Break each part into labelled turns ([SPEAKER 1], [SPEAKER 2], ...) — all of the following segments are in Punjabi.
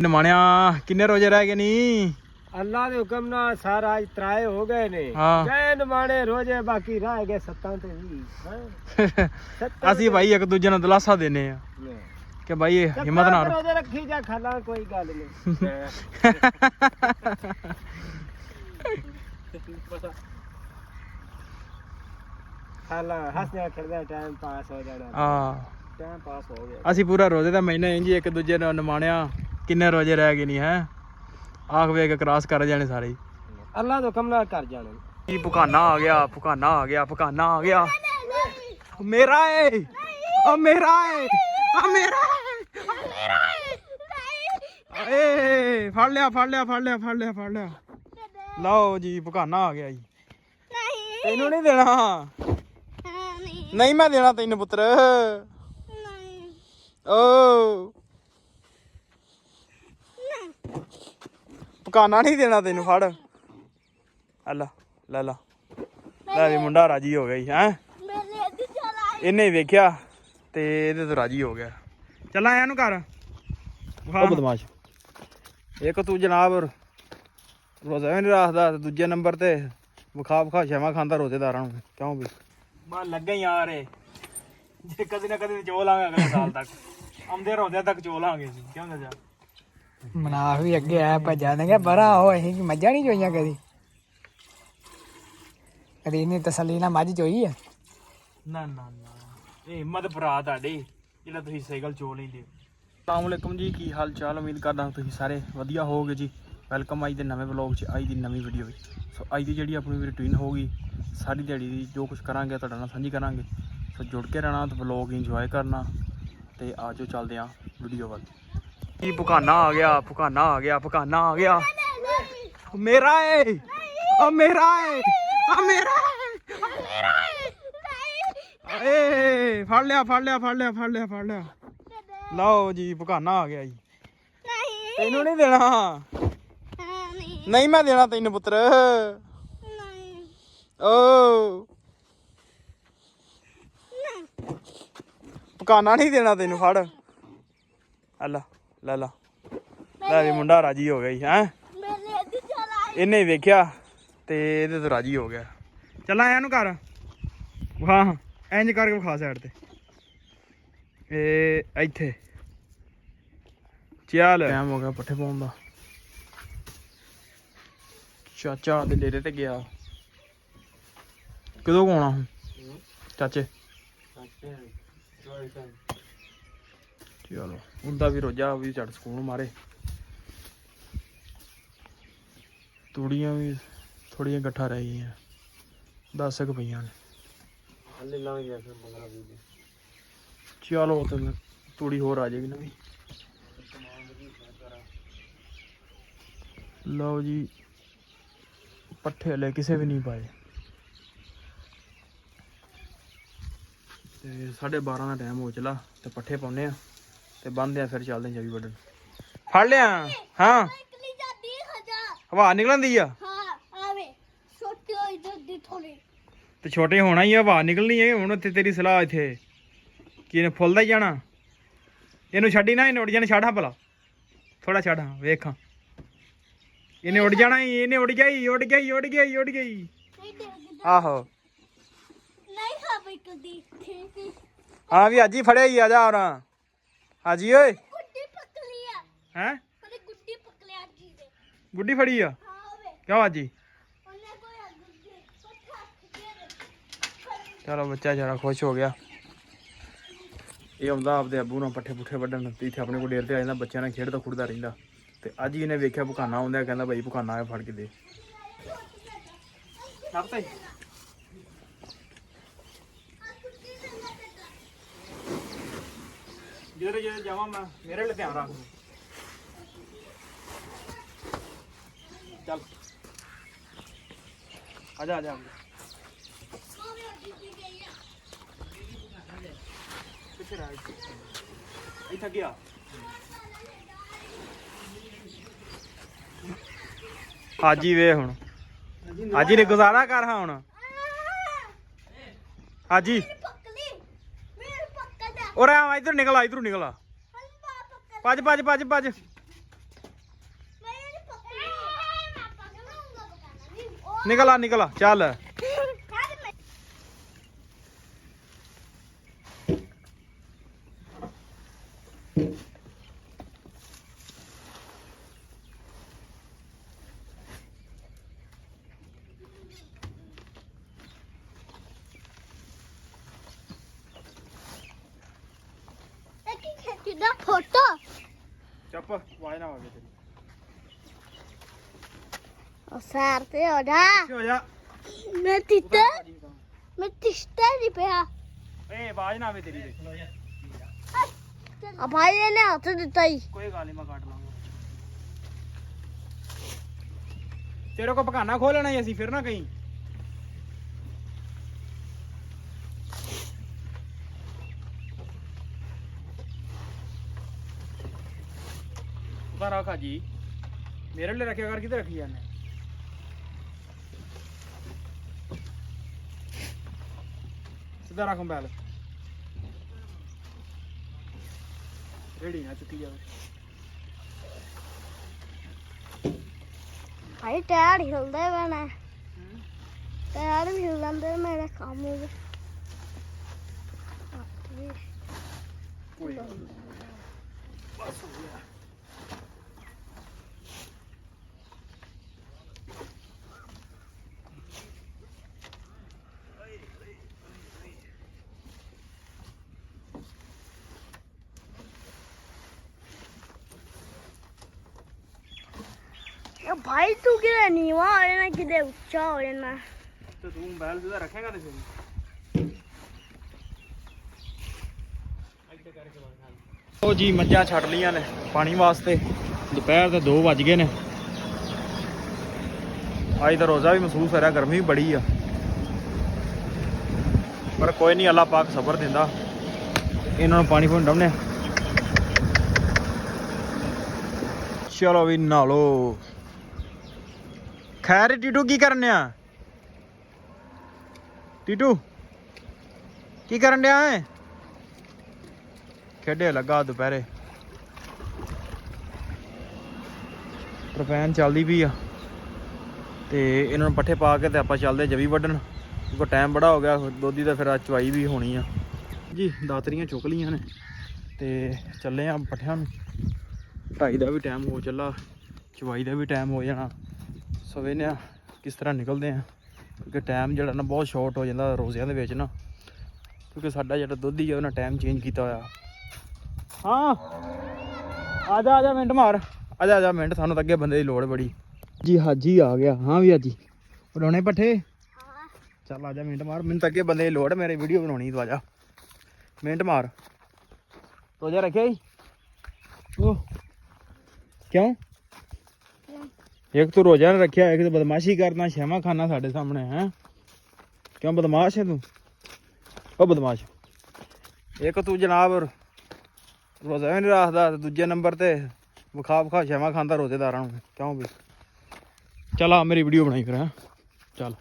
[SPEAKER 1] नमाणिया किन्ने रोजे रह गए नी?
[SPEAKER 2] अल्लाह के हुक्म नाल सर आज त्राए हो गए ने।
[SPEAKER 1] हाँ।
[SPEAKER 2] गए नमाणे रोजे बाकी रह गए 7 ते 20।
[SPEAKER 1] असी भाई एक दूजे ਨੂੰ ਦਿਲਾਸਾ ਦੇਨੇ ਆ ਕਿ ਭਾਈ ਹਿੰਮਤ ਨਾ ਹਾਰੋ।
[SPEAKER 2] रोजे रखी जा खाला कोई गल नहीं। खाला हंसने खेलने टाइम पास हो जाना।
[SPEAKER 1] ਹਾਂ
[SPEAKER 2] टाइम पास हो गया।
[SPEAKER 1] ਅਸੀਂ ਪੂਰਾ ਰੋਜ਼ੇ ਦਾ ਮਹੀਨਾ ਇੰਜ ਹੀ ਇੱਕ ਦੂਜੇ ਨੂੰ ਨਿਮਾਣਿਆ ਕਿੰਨੇ ਰੋਜ਼ੇ ਰਹਿ ਗਏ ਨਹੀਂ ਹੈ ਆਖ ਵੇਖ ਕ੍ਰਾਸ ਕਰ ਜਾਣੇ ਸਾਰੇ ਹੀ।
[SPEAKER 2] अल्लाह के हुक्म नाल कर जाने।
[SPEAKER 1] ਕੀ ਪੁਕਾਨਾ ਆ ਗਿਆ ਪੁਕਾਨਾ ਆ ਗਿਆ ਪੁਕਾਨਾ ਆ ਗਿਆ ਮੇਰਾ ਏ ਆ ਮੇਰਾ ਏ ਆ ਮੇਰਾ ਏ ਫੜ ਲਿਆ ਫੜ ਲਿਆ ਫੜ ਲਿਆ ਫੜ ਲਿਆ ਫੜ ਲਿਆ ਲਓ ਜੀ ਪੁਕਾਨਾ ਆ ਗਿਆ ਜੀ ਤੈਨੂੰ ਨਹੀਂ ਦੇਣਾ ਨਹੀਂ ਮੈਂ ਦੇਣਾ ਤੈਨੂੰ ਪੁੱਤਰ ਓ ਪੁਕਾਨਾ ਨਹੀਂ ਦੇਣਾ ਤੈਨੂੰ ਫੜ ਅੱਲਾ ਲੈ ਲਾ ਲੈ ਵੀ ਮੁੰਡਾ ਰਾਜੀ ਹੋ ਗਿਆ ਜੀ ਹੈ ਇਹਨੇ ਹੀ ਵੇਖਿਆ ਤੇ ਇਹਦੇ ਤੋਂ ਰਾਜੀ ਹੋ ਗਿਆ ਚੱਲ ਆਇਆ ਨੂੰ ਘਰ ਉਹ ਬਦਮਾਸ਼ ਇੱਕ ਤੂੰ ਜਨਾਬ ਰੋਜ਼ਾ ਵੀ ਨਹੀਂ ਰੱਖਦਾ ਦੂਜੇ ਨੰਬਰ ਤੇ ਵਿਖਾ ਸ਼ੈਵਾ ਖਾਂਦਾ ਰੋਜ਼ੇਦਾਰਾਂ ਨੂੰ ਕਿਉਂ ਵੀ ਬਸ ਲੱਗੇ ਯਾਰ ਇਹ ਜੇ ਕਦੇ ਨਾ ਕਦੇ ਚੋ ਲਾਂਗੇ ਅਗਲੇ ਸਾਲ ਤੱਕ ਆਉਂਦੇ ਰੋਜ਼ੇ ਤੱਕ ਚੋ ਲਾਂਗੇ ਕਿਉਂ ਨਾ ਜਾ
[SPEAKER 2] ਮਨਾ ਵੀ ਅੱਗੇ ਆ ਭੱਜਾ ਨੇ ਬੜਾ ਹੋ ਅਸੀਂ ਕਿ ਮੱਝਾਂ ਨਹੀਂ ਜੋਈਆਂ ਕਦੀ ਕਦੀ ਨਹੀਂ ਤਸੱਲੀ ਨਾਲ ਮੱਝ ਜੋਈ ਹੈ
[SPEAKER 1] ਨਾ ਨਾ ਨਾ ਇਹ ਹਿੰਮਤ ਭਰਾ ਤੁਹਾਡੀ ਜਿਹੜਾ ਤੁਸੀਂ ਸਾਈਕਲ ਚੋ ਲੈਂਦੇ ਅਸਲਾਮ ਵਾਲੇਕੁਮ ਜੀ ਕੀ ਹਾਲ ਚਾਲ ਉਮੀਦ ਕਰਦਾ ਹਾਂ ਤੁਸੀਂ ਸਾਰੇ ਵਧੀਆ ਹੋਵੋਗੇ ਜੀ ਵੈਲਕਮ ਅੱਜ ਦੇ ਨਵੇਂ ਵਲੌਗ 'ਚ ਅੱਜ ਦੀ ਨਵੀਂ ਵੀਡੀਓ ਵਿੱਚ ਸੋ ਅੱਜ ਦੀ ਜਿਹੜੀ ਆਪਣੀ ਰੂਟੀਨ ਹੋਊਗੀ ਸਾਰੀ ਦਿਹਾੜੀ ਦੀ ਜੋ ਕੁਝ ਕਰਾਂਗੇ ਤੁਹਾਡੇ ਨਾਲ ਸਾਂਝੀ ਕਰਾਂਗੇ ਸੋ ਜੁੜ ਕੇ ਰਹਿਣਾ ਤੇ ਵਲੌਗ ਇੰਜੋਏ ਕਰਨਾ ਤੇ ਆਜੋ ਚੱਲਦੇ ਹਾਂ ਵੀਡੀਓ ਵੱਲ ਕੀ ਪੁਕਾਨਾ ਆ ਗਿਆ ਪੁਕਾਨਾ ਆ ਗਿਆ ਪੁਕਾਨਾ ਆ ਗਿਆ ਮੇਰਾ ਏ ਆ ਮੇਰਾ ਏ ਆ ਮੇਰਾ ਏ ਫੜ ਲਿਆ ਫੜ ਲਿਆ ਫੜ ਲਿਆ ਫੜ ਲਿਆ ਫੜ ਲਿਆ ਲਓ ਜੀ ਪੁਕਾਨਾ ਆ ਗਿਆ ਜੀ ਤੈਨੂੰ ਨਹੀਂ ਦੇਣਾ ਨਹੀਂ ਮੈਂ ਦੇਣਾ ਤੈਨੂੰ ਪੁੱਤਰ ਓ ਪੁਕਾਨਾ ਨਹੀਂ ਦੇਣਾ ਤੈਨੂੰ ਫੜ ਅੱਲਾ ਲੈ ਲਾ ਲੈ ਵੀ ਮੁੰਡਾ ਰਾਜੀ ਹੋ ਗਿਆ ਜੀ ਹੈ ਇਹਨੇ ਹੀ ਵੇਖਿਆ ਤੇ ਇਹਦੇ ਤੋਂ ਰਾਜੀ ਹੋ ਗਿਆ ਚੱਲ ਆਇਆ ਨੂੰ ਘਰ ਹਾਂ ਇੰਜ ਕਰਕੇ ਵਿਖਾ ਸਾਈਡ ਤੇ ਇਹ ਇੱਥੇ ਚੱਲ ਟਾਈਮ ਹੋ ਗਿਆ ਪੱਠੇ ਪਾਉਣ ਦਾ ਚਾਚਾ ਦੇ ਡੇਰੇ ਤੇ ਗਿਆ ਕਦੋਂ ਆਉਣਾ ਹੁਣ ਚਾਚੇ ਚਲੋ ਉਹਦਾ ਵੀ ਰੋਜਾ ਵੀ ਛੱਡ ਸਕੂਨ ਮਾਰੇ ਤੂੜੀਆਂ ਵੀ ਥੋੜੀਆਂ ਇਕੱਠਾ ਰਹਿ ਗਈਆਂ 10 ਕੁ ਪਈਆਂ ਨੇ ਚਲੋ ਤੇ ਤੂੜੀ ਹੋਰ ਆ ਜਾਏਗੀ ਨਵੀਂ ਲਓ ਜੀ ਪੱਠੇ ਹਲੇ ਕਿਸੇ ਵੀ ਨਹੀਂ ਪਾਏ ਤੇ 12:30 ਦਾ ਟਾਈਮ ਹੋ ਚਲਾ ਤੇ ਪੱਠੇ ਪਾਉਨੇ ਆ ਤੇ ਬੰਨਦੇ ਆ ਫਿਰ ਚੱਲਦੇ ਆ ਜਵੀ ਵੱਢਣ ਫੜ ਲਿਆ ਹਾਂ ਹਵਾ ਨਿਕਲਦੀ ਆ ਤੇ ਛੋਟੇ ਹੋਣਾ ਹੀ ਆ ਹਵਾ ਨਿਕਲਣੀ ਹੈ ਹੁਣ ਉੱਥੇ ਤੇਰੀ ਸਲਾਹ ਇੱਥੇ ਕੀ ਇਹਨੇ ਫੁੱਲਦਾ ਹੀ ਜਾਣਾ ਇਹਨੂੰ ਛੱਡੀ ਨਾ ਇਹਨੇ ਉੱਡ ਜਾਣਾ ਛੱਡ ਹਾਂ ਭਲਾ ਥੋੜਾ ਛੱਡ ਹਾਂ ਵੇਖਾਂ ਇਹਨੇ ਉੱਡ ਜਾਣਾ ਹੀ ਇਹਨੇ ਉੱਡ ਗਈ ਉੱਡ ਗਈ ਉੱਡ ਗਈ ਉੱਡ ਗਈ ਆਹੋ ਹਾਂ ਵੀ ਅੱਜ ਹੀ ਫੜਿਆ ਹੀ ਆ ਜਾ ਹੁਣ ਹਾਜੀ ਓਏ ਹੈਂ ਗੁੱਡੀ ਫੜੀ ਆ ਕਿਉਂ ਅੱਜ ਹੀ ਚਲੋ ਬੱਚਾ ਜਰਾ ਖੁਸ਼ ਹੋ ਗਿਆ ਇਹ ਆਉਂਦਾ ਆਪਦੇ ਅੱਬੂ ਨਾਲ ਪੱਠੇ ਪੁੱਠੇ ਵੱਢਣ ਤੇ ਇੱਥੇ ਆਪਣੇ ਕੋਲ ਡੇਰ ਤੇ ਆ ਜਾਂਦਾ ਬੱਚਿਆਂ ਨਾਲ ਖੇਡਦਾ ਖੁੱਡਦਾ ਰਹਿੰਦਾ ਤੇ ਅੱਜ ਹੀ ਇਹਨੇ ਵੇਖਿਆ ਪੁਕਾਨਾ ਆਉਂਦਾ ਕਹਿੰਦਾ ਬਾਈ ਪੁਕਾਨਾ ਆ ਫੜ ਕੇ ਦੇ ਜਿਹੜੇ ਜਿਹੜੇ ਜਾਵਾਂ ਮੈਂ ਮੇਰੇ ਲਈ ਧਿਆਨ ਰੱਖ ਚੱਲ ਆ ਜਾ ਆ ਜਾ ਪਿੱਛੇ ਰਹਿ ਇੱਥੇ ਗਿਆ ਹਾਜੀ ਵੇ ਹੁਣ ਹਾਜੀ ਨੇ ਗੁਜ਼ਾਰਾ ਕਰ ਹਾਂ ਹੁਣ ਹਾਜੀ ਉਰੇ ਆ ਇਧਰ ਨਿਕਲ ਆ ਭੱਜ ਭੱਜ ਭੱਜ ਭੱਜ ਨਿਕਲ ਆ ਚੱਲ।
[SPEAKER 3] ਕਿਹਦਾ ਫੋਟੋ
[SPEAKER 1] ਚੱਪ ਆਵਾਜ਼ ਨਾ ਆਵੇ ਤੇਰੀ।
[SPEAKER 3] ਉਹ ਸਾਰ ਤੇ ਹੋ ਜਾ
[SPEAKER 1] ਹੋ ਜਾ
[SPEAKER 3] ਮੈਂ ਤਿੱਤਾ ਨਹੀਂ ਪਿਆ
[SPEAKER 1] ਏ ਆਵਾਜ਼ ਨਾ ਆਵੇ ਤੇਰੀ।
[SPEAKER 3] ਆ ਭਾਈ ਨੇ ਹੱਥ ਦਿੱਤਾ ਹੀ
[SPEAKER 1] ਕੋਈ ਗੱਲ ਨਹੀਂ ਮੈਂ ਕੱਟ ਲਾਂਗਾ। ਤੇਰੇ ਕੋ ਪਕਾਨਾ ਖੋਲ ਲੈਣਾ ਹੀ ਅਸੀਂ ਫਿਰ ਨਾ ਕਹੀਂ। ਰੱਖਾ ਜੀ ਮੇਰੇ ਲਈ ਰੱਖਿਆ ਕਰ, ਕਿਤੇ ਰੱਖੀ ਜਾਂਦੇ। ਸਿੱਧਾ ਰੱਖ ਮੋਬਾਈਲ, ਰੇੜੀ ਨਾ ਚੁੱਕੀ ਜਾਵੇ।
[SPEAKER 3] ਭਾਈ ਟਾਇਰ ਹਿਲਦੇ ਬਣਾ ਟਾਇਰ ਵੀ ਹਿਲਦੇ ਮੇਰੇ ਕੰਮ ਹੋ ਗਿਆ।
[SPEAKER 1] ਕੋਈ ਗੱਲ ਨੀ। ਬਸ ਹੋ ਗਿਆ।
[SPEAKER 3] ਭਾਈ ਤੂੰ ਕਿਤੇ ਨੀਵਾ ਹੋ ਜਾਣਾ ਕਿਤੇ ਉੱਚਾ ਹੋ ਜਾਣਾ
[SPEAKER 1] ਤੇ ਤੂੰ ਮੋਬਾਈਲ ਸਿੱਧਾ ਰੱਖੇਗਾ ਤੇ ਫਿਰ ਉਹ ਜੀ ਮੱਝਾਂ ਛੱਡ ਲੀਆਂ ਨੇ ਪਾਣੀ ਵਾਸਤੇ। ਦੁਪਹਿਰ ਦੇ 2 ਵੱਜ ਗਏ ਨੇ। ਅੱਜ ਤਾਂ ਰੋਜ਼ਾ ਵੀ ਮਹਿਸੂਸ ਹੋ ਰਿਹਾ, ਗਰਮੀ ਵੀ ਬੜੀ ਆ, ਪਰ ਕੋਈ ਨਹੀਂ, ਅੱਲਾਹ ਪਾਕ ਸਬਰ ਦਿੰਦਾ। ਇਹਨਾਂ ਨੂੰ ਪਾਣੀ ਪੂਣੀ ਡਾਉਣੇ। ਚਲੋ ਵੀ ਨਹਾ ਲੋ। ਖੈਰ ਟੀਟੂ ਕੀ ਕਰਨ ਡਿਆ? ਟੀਟੂ ਕੀ ਕਰਨ ਡਿਆ ਹੈ? ਖੇਡੇ ਲੱਗਾ ਦੁਪਹਿਰੇ। ਟਰਪੈਨ ਚੱਲਦੀ ਪਈ ਆ ਤੇ ਇਹਨਾਂ ਨੂੰ ਪੱਠੇ ਪਾ ਕੇ ਤੇ ਆਪਾਂ ਚੱਲਦੇ ਜਵੀ ਵੱਢਣ, ਕਿਉਂਕਿ ਟਾਈਮ ਬੜਾ ਹੋ ਗਿਆ ਦੋਧੀ ਦਾ। ਫਿਰ ਚਵਾਈ ਵੀ ਹੋਣੀ ਆ ਜੀ। ਦਾਤਰੀਆਂ ਚੁੱਕ ਲੀਆਂ ਨੇ ਤੇ ਚੱਲੇ ਆ ਪੱਠਿਆਂ ਨੂੰ। 2:30 ਦਾ ਵੀ ਟਾਈਮ ਹੋ ਚੱਲਾ, ਚਵਾਈ ਦਾ ਵੀ ਟਾਈਮ ਹੋ ਜਾਣਾ। ਸਵੇਰੇ ਆ ਕਿਸ ਤਰ੍ਹਾਂ ਨਿਕਲਦੇ ਆ, ਕਿਉਂਕਿ ਟਾਈਮ ਜਿਹੜਾ ਨਾ ਬਹੁਤ ਸ਼ਾਰਟ ਹੋ ਜਾਂਦਾ ਰੋਜ਼ਿਆਂ ਦੇ ਵਿੱਚ ਨਾ, ਕਿਉਂਕਿ ਸਾਡਾ ਜਿਹੜਾ ਦੁੱਧੀ ਆ ਉਹਨਾਂ ਟਾਈਮ ਚੇਂਜ ਕੀਤਾ ਹੋਇਆ। ਹਾਂ ਆ ਜਾ ਮਿੰਟ ਮਾਰ, ਆ ਜਾ ਮਿੰਟ, ਸਾਨੂੰ ਤਾਂ ਅੱਗੇ ਬੰਦੇ ਦੀ ਲੋੜ ਬੜੀ ਜੀ। ਹਾਜੀ ਆ ਗਿਆ। ਹਾਂ ਵੀ ਹਾਜੀ ਬਣਾਉਣੇ ਪੱਠੇ। ਚੱਲ ਆ ਜਾ ਮਿੰਟ ਮਾਰ, ਮੈਨੂੰ ਤਾਂ ਅੱਗੇ ਬੰਦੇ ਦੀ ਲੋੜ, ਮੇਰੇ ਵੀਡੀਓ ਬਣਾਉਣੀ। ਤੂੰ ਆ ਜਾ ਮਿੰਟ ਮਾਰ। ਰੋਜ਼ਾ ਰੱਖਿਆ ਹੀ ਉਹ ਕਿਉਂ? ਇੱਕ ਤੂੰ ਰੋਜ਼ਾ ਨਾ ਰੱਖਿਆ, ਇੱਕ ਤੂੰ ਬਦਮਾਸ਼ੀ ਕਰਨਾ, ਸ਼ਹਿਮਾ ਖਾਨਾ ਸਾਡੇ ਸਾਹਮਣੇ ਹੈ। ਕਿਉਂ ਬਦਮਾਸ਼ ਹੈ ਤੂੰ? ਉਹ ਬਦਮਾਸ਼। ਇੱਕ ਤੂੰ ਜਨਾਬ ਰੋਜ਼ਾ ਵੀ ਨਹੀਂ ਰੱਖਦਾ, ਦੂਜੇ ਨੰਬਰ ਤੇ ਵਿਖਾ ਸ਼ਹਿਮਾ ਖਾਂਦਾ ਰੋਜ਼ੇਦਾਰਾਂ ਨੂੰ। ਕਿਉਂ ਵੀ? ਚੱਲ ਆ ਮੇਰੀ ਵੀਡੀਓ ਬਣਾਈ ਫਿਰ। ਹੈਂ ਚੱਲ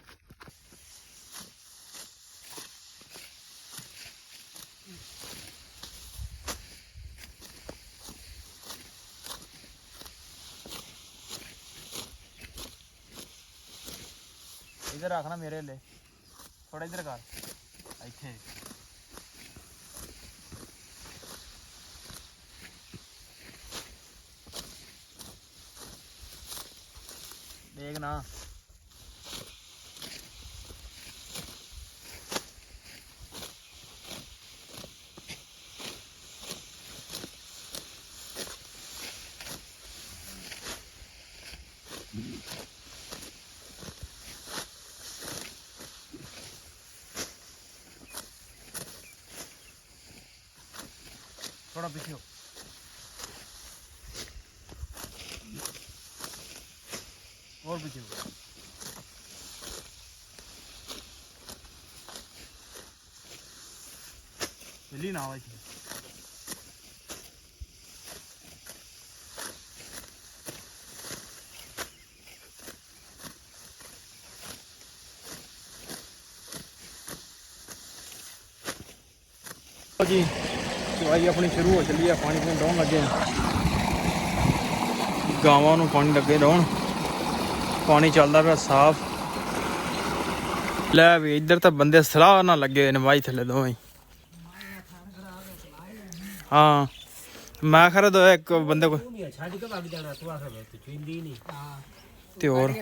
[SPEAKER 1] इधर रखना मेरे लिए, थोड़ा इधर कर इतने। देखना थोड़ा पीछे हो। और पीछे हो। जल्दी ना आवाज। जी ਚਵਾਈ ਆਪਣੀ ਸ਼ੁਰੂ ਹੋ ਚੱਲੀ ਆ। ਪਾਣੀ ਪੂਣੀ ਡਾਉਣ ਲੱਗੇ ਆ, ਗਾਵਾਂ ਨੂੰ ਪਾਣੀ ਲੱਗੇ ਡਾਉਣ। ਪਾਣੀ ਚੱਲਦਾ ਪਿਆ ਸਾਫ। ਲੈ ਵੀ ਇੱਧਰ ਤਾਂ ਬੰਦੇ ਸਲਾਹ ਨਾਲ ਲੱਗੇ ਹੋਏ ਨੇ ਵਾਈ ਥੱਲੇ ਦੋਵੇਂ ਹੀ। ਹਾਂ ਮੈਂ ਖਰੇ ਦੋ ਇੱਕ ਬੰਦੇ ਕੋ
[SPEAKER 2] ਛੱਡ ਕੇ ਵਗ ਜਾਣਾ ਤੂੰ ਆਖਰ ਵਿੱਚ ਚੁੰਦੀ ਨਹੀਂ
[SPEAKER 1] ਤੇ ਹੋਰ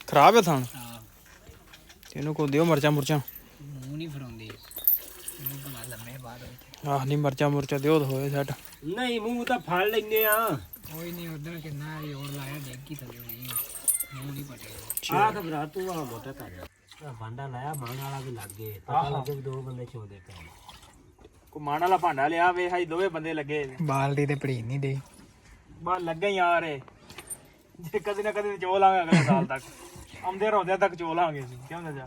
[SPEAKER 1] ਖਰਾਬ ਹੈ ਥਾਣ ਇਹਨੂੰ ਕੋ ਦਿਓ ਮਰਚਾਂ ਮੁਰਚਾਂ
[SPEAKER 2] ਮੂੰਹ ਨਹੀਂ ਫਰਾਉਂਦੇ ਇਹਨੂੰ ਬਣਾ ਲੰਮੇ ਬਾਅਦ
[SPEAKER 1] ਆਹ ਨਹੀਂ ਮਰਚਾਂ ਮੁਰਚਾਂ ਦਿਓ ਹੋਏ ਸੈੱਟ
[SPEAKER 2] ਨਹੀਂ ਮੂੰਹ ਤਾਂ ਫੜ ਲੈਨੇ ਆ ਕੋਈ ਨਹੀਂ ਉਧਰ ਕਿੰਨਾ ਜੋਰ ਲਾਇਆ ਡੇਗੀ ਥੱਲੇ ਨਹੀਂ ਮੂੰਹ ਨਹੀਂ ਪਟਿਆ ਆਹ ਤਾਂ ਭਰਾ ਤੂੰ ਆ ਮੋਟਾ ਕਰ ਭਾਂਡਾ ਲਾਇਆ ਮਾਣ ਵਾਲਾ ਵੀ ਲੱਗ ਗਏ ਪਤਾ ਲੱਗੇ ਵੀ ਦੋ ਬੰਦੇ ਚੋਦੇ ਪਏ
[SPEAKER 1] ਕੁਮਾਨ ਵਾਲਾ ਭਾਂਡਾ ਲਿਆ ਵੇ ਹਾਈ ਦੋਵੇਂ ਬੰਦੇ ਲੱਗੇ
[SPEAKER 2] ਬਾਲਟੀ ਤੇ ਭੜੀ ਨਹੀਂ ਦੇ
[SPEAKER 1] ਬਸ ਲੱਗੇ ਯਾਰ ਇਹ ਜੇ ਕਦੇ ਨਾ ਕਦੇ ਚੋ ਲਾਂਗੇ ਅਗਲੇ ਸਾਲ ਤੱਕ ਆਉਂਦੇ ਰੋਂਦੇ ਤੱਕ ਚੋ ਲਾਂਗੇ ਅਸੀਂ ਕਿਉਂ ਨਾ ਜਾ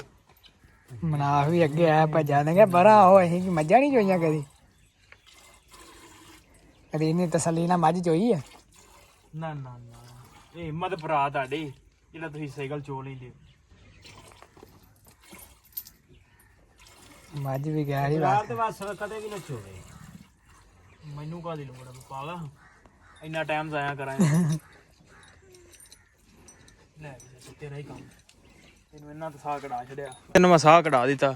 [SPEAKER 2] ਮਨਾਫ ਵੀ ਅੱਗੇ ਆਇਆ ਭੱਜਾ ਦੇਗਾ ਬੜਾ ਹੋ ਅਸੀਂ ਮੱਝਾਂ ਨਹੀਂ ਚੋਈਆਂ ਕਦੀ ਕਦੀ ਇਹਨੇ ਤਸੱਲੀ ਨਾਲ ਮੱਝ ਚੋਈ ਹੈ
[SPEAKER 1] ਨਾ ਨਾ ਨਾ ਇਹ ਹਿੰਮਤ ਭਰਾ ਤੁਹਾਡੀ ਜਿਹੜਾ ਤੁਸੀਂ ਸਾਈਕਲ ਚੋ ਲੈਂਦੇ
[SPEAKER 2] ਮੱਝ ਵੀ ਗਿਆ ਸੀ ਰਾਤ ਦੇ ਬਾਅਦ ਕਦੇ ਵੀ ਨਾ ਚੋਵੇ
[SPEAKER 1] ਮੈਨੂੰ ਕਾਹਦੀ ਲੋੜ ਆ ਪਾਗਾ ਇੰਨਾ ਟਾਈਮ ਜ਼ਾਇਆ ਕਰਾਂਗੇ ਲੈ ਤੇਰਾ ਹੀ ਕੰਮ ਤੈਨੂੰ ਇੰਨਾ ਤਾਂ ਸਾਹ ਕਢਾ ਛੜਿਆ ਤੈਨੂੰ ਮੈਂ ਸਾਹ ਕਢਾ ਦਿੱਤਾ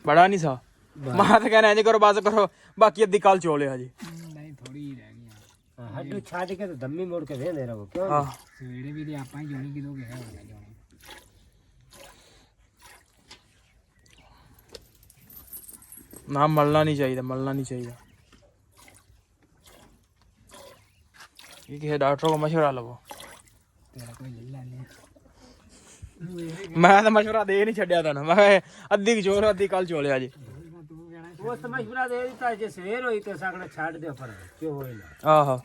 [SPEAKER 1] ਬੜਾ ਨਹੀਂ ਸਾਹ ਮੈਂ ਤਾਂ ਕਹਿਣਾ ਇੰਜ ਕਰੋ ਬਸ ਕਰੋ ਬਾਕੀ ਅੱਧੀ ਕੱਲ ਚੋ ਲਿਆ ਜੀ
[SPEAKER 2] ਨਹੀਂ ਥੋੜੀ ਰਹਿ ਗਈਆਂ ਹੱਡੂ ਛੱਡ ਕੇ ਤੇ ਦੰਮੀ ਮੋੜ ਕੇ ਵੇਂਦੇ ਰਹੋ ਕਿਉਂ
[SPEAKER 1] ਹਾਂ
[SPEAKER 2] ਸਵੇਰੇ ਵੀ ਤੇ ਆਪਾਂ ਹੀ ਜੋਣੀ ਕਿਦੋਂ ਗਿਆ ਹੋਣਾ ਜੋਣੀ
[SPEAKER 1] ਨਾ ਮਲਣਾ ਨਹੀਂ ਚਾਹੀਦਾ ਮਲਣਾ ਨਹੀਂ ਚਾਹੀਦਾ ਇਹ ਕਿਸੇ ਡਾਕਟਰ ਕੋ ਮਸ਼ਵਰਾ ਲਵੋ
[SPEAKER 2] ਤੇਰਾ ਕੋਈ ਲੈ ਲੈਣੇ
[SPEAKER 1] ਮੈਂ ਤਾਂ ਮਸ਼ਵਰਾ ਦੇ ਨਹੀਂ ਛੱਡਿਆ ਤਾਂ ਮੈਂ ਕਿਹਾ ਅੱਧੀ ਚੋਰ ਅੱਧੀ ਕੱਲ ਚੋਲਿਆ ਜੀ
[SPEAKER 2] ਉਹ ਤਾਂ ਮਸ਼ਵਰਾ ਦੇ ਦਿੱਤਾ ਜੇ ਸਵੇਰ ਹੋਈ ਤੇ ਸਾਗਣਾ ਛੱਡ ਦਿਓ ਪਰ ਕਿਉਂ ਹੋਏ ਨਾ
[SPEAKER 1] ਆਹੋ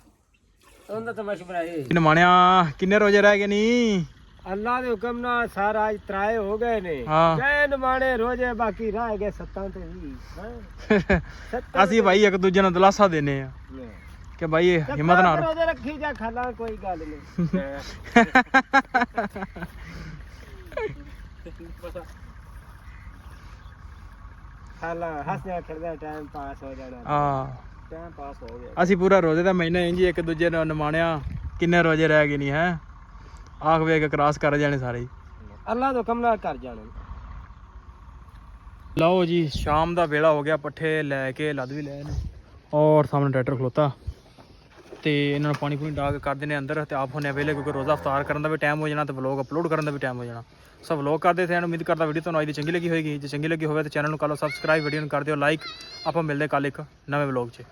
[SPEAKER 2] ਉਹਦਾ ਤਾਂ ਮਸ਼ਵਰਾ ਇਹ
[SPEAKER 1] ਕਿਨ ਮਾਣਿਆ ਕਿੰਨੇ ਰੋਜ਼ੇ ਰਹਿ ਗਏ ਨੀ
[SPEAKER 2] ਅੱਲਾ ਦੇ ਹੁਕਮ ਨਾਲ ਸਾਰਾ ਅੱਜ ਤਰਾਏ ਹੋ ਗਏ ਨੇ
[SPEAKER 1] ਹਾਂ
[SPEAKER 2] ਜੈ ਨਮਾਣੇ ਰੋਜੇ ਬਾਕੀ ਰਹਿ ਗਏ 7 ਤੇ 20
[SPEAKER 1] ਅਸੀਂ ਭਾਈ ਇੱਕ ਦੂਜੇ ਨੂੰ ਦਿਲਾਸਾ ਦਿੰਨੇ ਆ ਕਿ ਭਾਈ ਹਿੰਮਤ ਨਾ ਹਾਰੋ
[SPEAKER 2] ਰੋਜੇ ਰੱਖੀ ਜਾ ਖਾਲਾ ਕੋਈ ਗੱਲ ਨਹੀਂ ਖਾਲਾ ਹੱਸਦਾ ਖੇਡਦਾ ਟਾਈਮ ਪਾਸ ਹੋ ਜਾਣਾ
[SPEAKER 1] ਹਾਂ
[SPEAKER 2] ਟਾਈਮ ਪਾਸ ਹੋ ਗਿਆ
[SPEAKER 1] ਅਸੀਂ ਪੂਰਾ ਰੋਜ਼ੇ ਦਾ ਮਹੀਨਾ ਇੰਜ ਹੀ ਇੱਕ ਦੂਜੇ ਨੂੰ ਨਿਮਾਣਿਆ ਕਿੰਨੇ ਰੋਜ਼ੇ ਰਹਿ ਗਏ ਨਹੀਂ ਹੈ ਆਖ ਵੇਖ ਕ੍ਰਾਸ ਕਰ ਜਾਣੇ ਸਾਰੇ
[SPEAKER 2] ਅੱਲਾ ਦੇ ਹੁਕਮ ਨਾਲ ਕਰ ਜਾਣਾ
[SPEAKER 1] ਲਓ ਜੀ ਸ਼ਾਮ ਦਾ ਵੇਲਾ ਹੋ ਗਿਆ ਪੱਠੇ ਲੈ ਕੇ ਲੱਦ ਵੀ ਲਏ ਨੇ ਔਰ ਸਾਹਮਣੇ ਟਰੈਕਟਰ ਖਲੋਤਾ ਤੇ ਇਹਨਾਂ ਨੂੰ ਪਾਣੀ ਪੂਣੀ ਡਾਲ ਕੇ ਕਰ ਦਿੰਦੇ ਅੰਦਰ ਤੇ ਆਪ ਹੋਣੇ ਵੇਲੇ ਕਿਉਂਕਿ ਰੋਜ਼ਾ ਇਫਤਾਰ ਕਰਨ ਦਾ ਵੀ ਟਾਈਮ ਹੋ ਜਾਣਾ ਤੇ ਵਲੌਗ ਅਪਲੋਡ ਕਰਨ ਦਾ ਵੀ ਟਾਈਮ ਹੋ ਜਾਣਾ ਸੋ ਵਲੌਗ ਕਰਦੇ ਥੇ ਉਮੀਦ ਕਰਦਾ ਵੀਡੀਓ ਤੁਹਾਨੂੰ ਅੱਜ ਦੀ ਚੰਗੀ ਲੱਗੀ ਹੋਏਗੀ ਜੇ ਚੰਗੀ ਲੱਗੀ ਹੋਵੇ ਤਾਂ ਚੈਨਲ ਨੂੰ ਕਰ ਲਓ ਸਬਸਕ੍ਰਾਈਬ ਵੀਡੀਓ ਨੂੰ ਕਰ ਦਿਓ ਲਾਈਕ ਆਪਾਂ ਮਿਲਦੇ ਕੱਲ ਇੱਕ ਨਵੇਂ ਵਲੌਗ 'ਚ